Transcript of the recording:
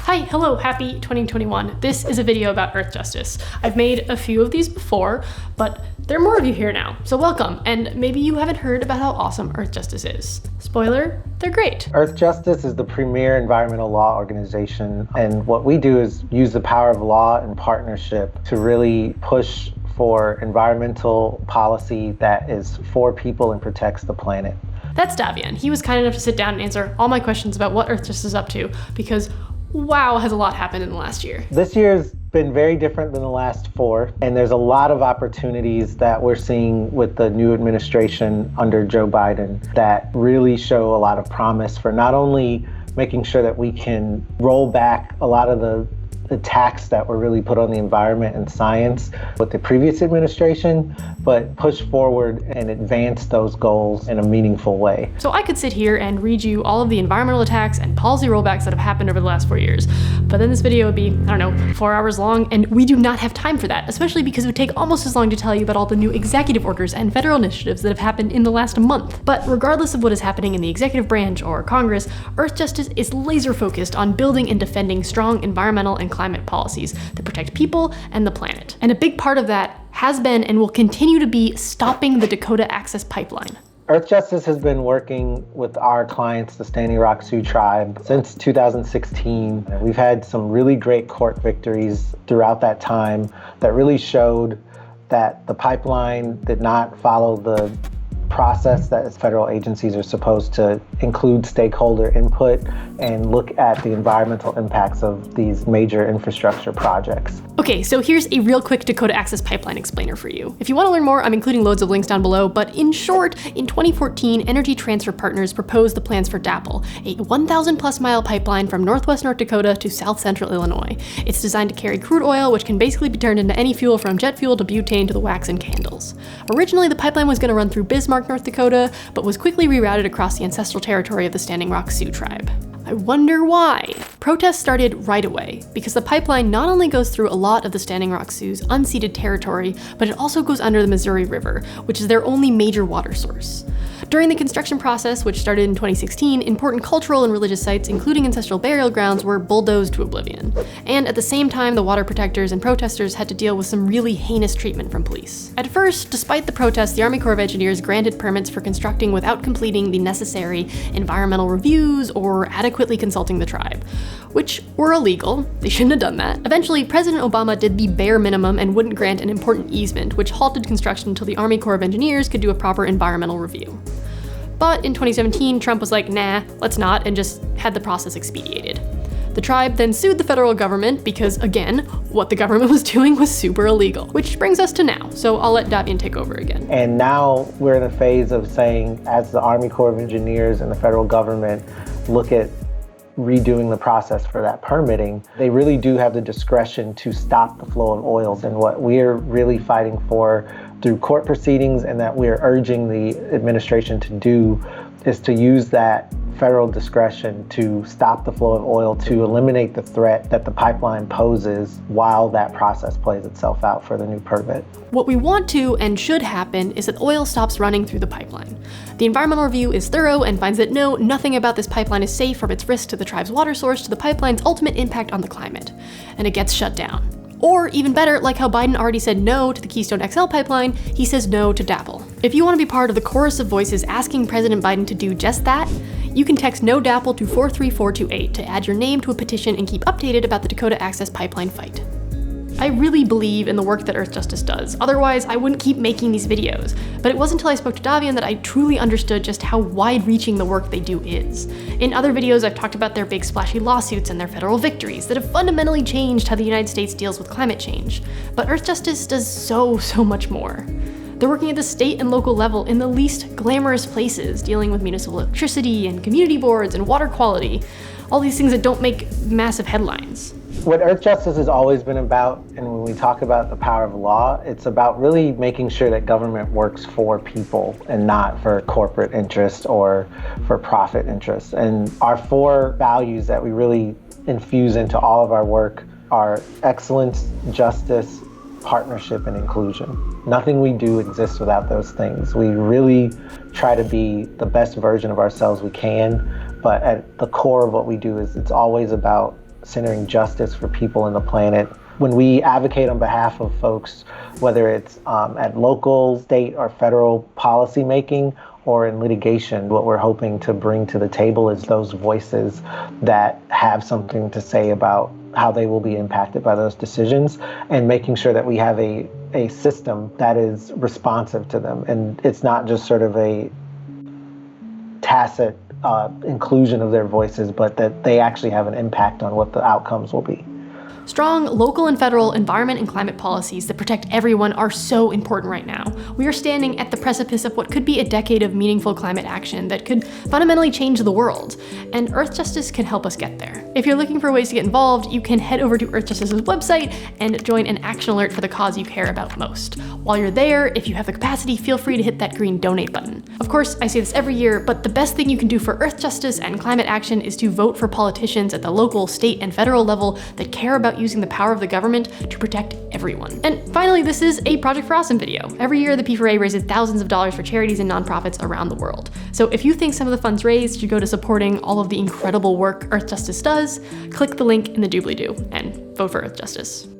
Hi, hello, happy 2021. This is a video about Earthjustice. I've made a few of these before, but there are more of you here now, so welcome, and maybe you haven't heard about how awesome Earthjustice is. Spoiler, they're great. Earthjustice is the premier environmental law organization, and what we do is use the power of law and partnership to really push for environmental policy that is for people and protects the planet. That's Davian. He was kind enough to sit down and answer all my questions about what Earthjustice is up to, because wow, has a lot happened in the last year. This year's been very different than the last four, and there's a lot of opportunities that we're seeing with the new administration under Joe Biden that really show a lot of promise for not only making sure that we can roll back a lot of the attacks that were really put on the environment and science with the previous administration, but push forward and advance those goals in a meaningful way. So I could sit here and read you all of the environmental attacks and policy rollbacks that have happened over the last 4 years, but then this video would be, 4 hours long, and we do not have time for that, especially because it would take almost as long to tell you about all the new executive orders and federal initiatives that have happened in the last month. But regardless of what is happening in the executive branch or Congress, Earthjustice is laser focused on building and defending strong environmental and climate policies that protect people and the planet. And a big part of that has been and will continue to be stopping the Dakota Access Pipeline. Earthjustice has been working with our clients, the Standing Rock Sioux Tribe, since 2016. We've had some really great court victories throughout that time that really showed that the pipeline did not follow the process that federal agencies are supposed to include stakeholder input and look at the environmental impacts of these major infrastructure projects. Okay, so here's a real quick Dakota Access Pipeline explainer for you. If you want to learn more, I'm including loads of links down below, but in short, in 2014, Energy Transfer Partners proposed the plans for DAPL, a 1,000 plus mile pipeline from northwest North Dakota to south central Illinois. It's designed to carry crude oil, which can basically be turned into any fuel from jet fuel to butane to the wax in candles. Originally, the pipeline was going to run through Bismarck, North Dakota, but was quickly rerouted across the ancestral territory of the Standing Rock Sioux Tribe. I wonder why. Protests started right away, because the pipeline not only goes through a lot of the Standing Rock Sioux's unceded territory, but it also goes under the Missouri River, which is their only major water source. During the construction process, which started in 2016, important cultural and religious sites, including ancestral burial grounds, were bulldozed to oblivion. And at the same time, the water protectors and protesters had to deal with some really heinous treatment from police. At first, despite the protests, the Army Corps of Engineers granted permits for constructing without completing the necessary environmental reviews or adequately consulting the tribe, which were illegal. They shouldn't have done that. Eventually, President Obama did the bare minimum and wouldn't grant an important easement, which halted construction until the Army Corps of Engineers could do a proper environmental review. But in 2017, Trump was like, nah, let's not, and just had the process expedited. The tribe then sued the federal government because, again, what the government was doing was super illegal. Which brings us to now, so I'll let Davian take over again. And now we're in a phase of saying, as the Army Corps of Engineers and the federal government look at redoing the process for that permitting, they really do have the discretion to stop the flow of oils. And what we're really fighting for through court proceedings and that we're urging the administration to do is to use that federal discretion to stop the flow of oil, to eliminate the threat that the pipeline poses while that process plays itself out for the new permit. What we want to and should happen is that oil stops running through the pipeline. The environmental review is thorough and finds that no, nothing about this pipeline is safe from its risk to the tribe's water source to the pipeline's ultimate impact on the climate, and it gets shut down. Or even better, like how Biden already said no to the Keystone XL pipeline, he says no to DAPL. If you want to be part of the chorus of voices asking President Biden to do just that, you can text no DAPL to 43428 to add your name to a petition and keep updated about the Dakota Access Pipeline fight. I really believe in the work that Earthjustice does, otherwise I wouldn't keep making these videos, but it wasn't until I spoke to Davian that I truly understood just how wide-reaching the work they do is. In other videos I've talked about their big splashy lawsuits and their federal victories that have fundamentally changed how the United States deals with climate change, but Earthjustice does so much more. They're working at the state and local level in the least glamorous places, dealing with municipal electricity and community boards and water quality, all these things that don't make massive headlines. What Earthjustice has always been about, and when we talk about the power of law, it's about really making sure that government works for people and not for corporate interest or for profit interests. And our four values that we really infuse into all of our work are excellence, justice, partnership, and inclusion. Nothing we do exists without those things. We really try to be the best version of ourselves we can, but at the core of what we do is it's always about centering justice for people and the planet. When we advocate on behalf of folks, whether it's at local, state, or federal policy making or in litigation, what we're hoping to bring to the table is those voices that have something to say about how they will be impacted by those decisions, and making sure that we have a system that is responsive to them. And it's not just sort of a tacit inclusion of their voices, but that they actually have an impact on what the outcomes will be. Strong local and federal environment and climate policies that protect everyone are so important right now. We are standing at the precipice of what could be a decade of meaningful climate action that could fundamentally change the world, and Earthjustice can help us get there. If you're looking for ways to get involved, you can head over to Earthjustice's website and join an action alert for the cause you care about most. While you're there, if you have the capacity, feel free to hit that green donate button. Of course, I say this every year, but the best thing you can do for Earthjustice and climate action is to vote for politicians at the local, state, and federal level that care about using the power of the government to protect everyone. And finally, this is a Project for Awesome video. Every year, the P4A raises thousands of dollars for charities and nonprofits around the world. So if you think some of the funds raised should go to supporting all of the incredible work Earthjustice does, click the link in the doobly-doo and vote for Earthjustice.